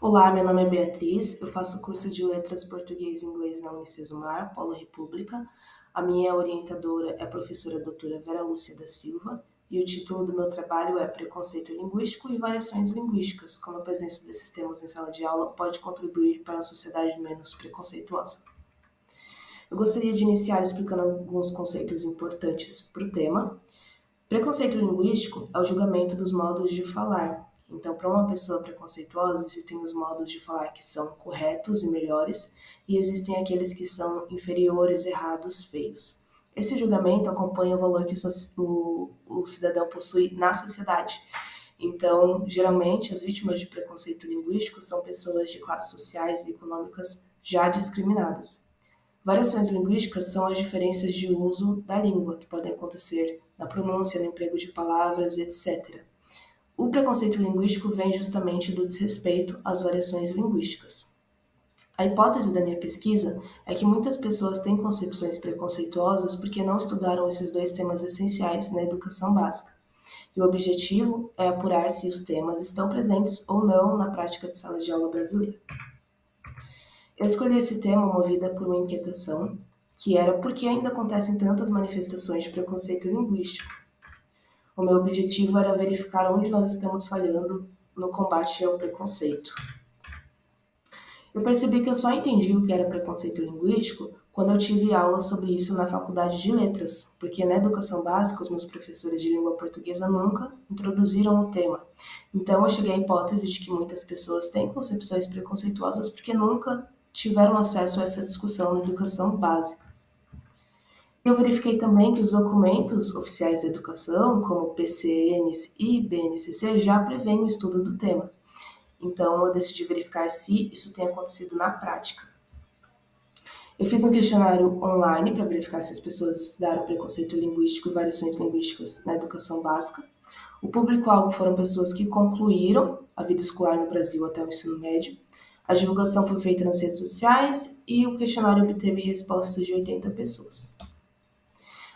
Olá, meu nome é Beatriz, eu faço curso de Letras Português e Inglês na Unicesumar, Polo República. A minha orientadora é a professora doutora Vera Lúcia da Silva e o título do meu trabalho é Preconceito Linguístico e Variações Linguísticas, como a presença desses termos em sala de aula pode contribuir para uma sociedade menos preconceituosa. Eu gostaria de iniciar explicando alguns conceitos importantes para o tema. Preconceito linguístico é o julgamento dos modos de falar. Então, para uma pessoa preconceituosa, existem os modos de falar que são corretos e melhores, e existem aqueles que são inferiores, errados, feios. Esse julgamento acompanha o valor que o cidadão possui na sociedade. Então, geralmente, as vítimas de preconceito linguístico são pessoas de classes sociais e econômicas já discriminadas. Variações linguísticas são as diferenças de uso da língua, que podem acontecer na pronúncia, no emprego de palavras, etc. O preconceito linguístico vem justamente do desrespeito às variações linguísticas. A hipótese da minha pesquisa é que muitas pessoas têm concepções preconceituosas porque não estudaram esses dois temas essenciais na educação básica. E o objetivo é apurar se os temas estão presentes ou não na prática de sala de aula brasileira. Eu escolhi esse tema movida por uma inquietação, que era por que ainda acontecem tantas manifestações de preconceito linguístico. O meu objetivo era verificar onde nós estamos falhando no combate ao preconceito. Eu percebi que eu só entendi o que era preconceito linguístico quando eu tive aula sobre isso na faculdade de letras, porque na educação básica os meus professores de língua portuguesa nunca introduziram o tema. Então eu cheguei à hipótese de que muitas pessoas têm concepções preconceituosas porque nunca tiveram acesso a essa discussão na educação básica. Eu verifiquei também que os documentos oficiais da educação, como PCNs e BNCC, já prevêem o estudo do tema. Então, eu decidi verificar se isso tem acontecido na prática. Eu fiz um questionário online para verificar se as pessoas estudaram preconceito linguístico e variações linguísticas na educação básica. O público-alvo foram pessoas que concluíram a vida escolar no Brasil até o ensino médio. A divulgação foi feita nas redes sociais e o questionário obteve respostas de 80 pessoas.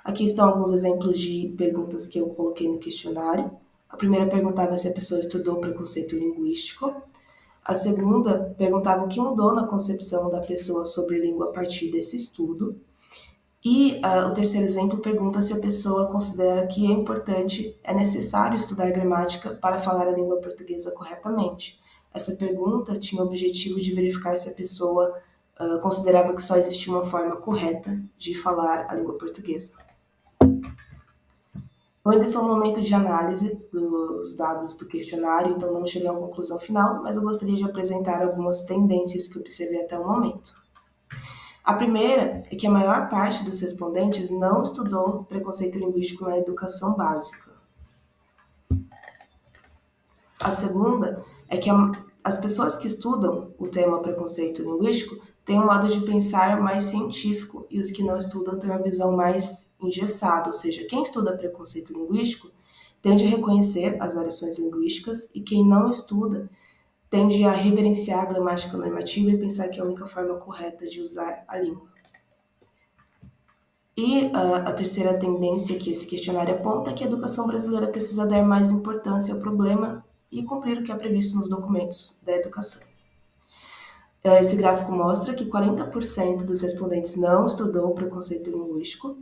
Aqui estão alguns exemplos de perguntas que eu coloquei no questionário. A primeira perguntava se a pessoa estudou preconceito linguístico. A segunda perguntava o que mudou na concepção da pessoa sobre língua a partir desse estudo. E o terceiro exemplo pergunta se a pessoa considera que é importante, é necessário estudar gramática para falar a língua portuguesa corretamente. Essa pergunta tinha o objetivo de verificar se a pessoa considerava que só existia uma forma correta de falar a língua portuguesa. Eu ainda estou no momento de análise dos dados do questionário, então não cheguei a uma conclusão final, mas eu gostaria de apresentar algumas tendências que observei até o momento. A primeira é que a maior parte dos respondentes não estudou preconceito linguístico na educação básica. A segunda é que as pessoas que estudam o tema preconceito linguístico têm um modo de pensar mais científico e os que não estudam têm uma visão mais engessada, ou seja, quem estuda preconceito linguístico tende a reconhecer as variações linguísticas e quem não estuda tende a reverenciar a gramática normativa e pensar que é a única forma correta de usar a língua. E a terceira tendência que esse questionário aponta é que a educação brasileira precisa dar mais importância ao problema e cumprir o que é previsto nos documentos da educação. Esse gráfico mostra que 40% dos respondentes não estudou o preconceito linguístico,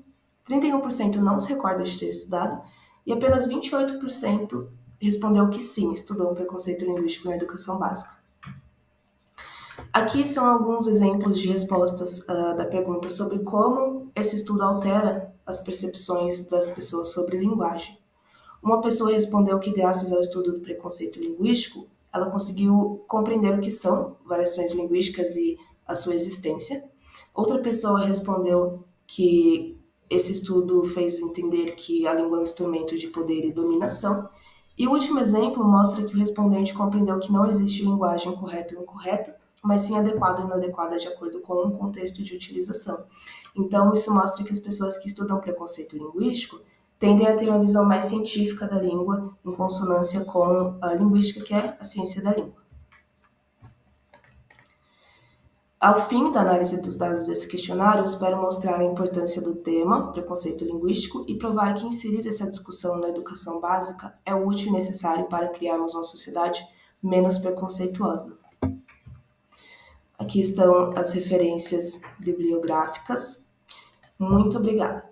31% não se recorda de ter estudado e apenas 28% respondeu que sim, estudou o preconceito linguístico na educação básica. Aqui são alguns exemplos de respostas da pergunta sobre como esse estudo altera as percepções das pessoas sobre linguagem. Uma pessoa respondeu que, graças ao estudo do preconceito linguístico, ela conseguiu compreender o que são variações linguísticas e a sua existência. Outra pessoa respondeu que esse estudo fez entender que a língua é um instrumento de poder e dominação. E o último exemplo mostra que o respondente compreendeu que não existe linguagem correta ou incorreta, mas sim adequada ou inadequada de acordo com um contexto de utilização. Então, isso mostra que as pessoas que estudam preconceito linguístico tendem a ter uma visão mais científica da língua, em consonância com a linguística, que é a ciência da língua. Ao fim da análise dos dados desse questionário, eu espero mostrar a importância do tema, preconceito linguístico, e provar que inserir essa discussão na educação básica é útil e necessário para criarmos uma sociedade menos preconceituosa. Aqui estão as referências bibliográficas. Muito obrigada!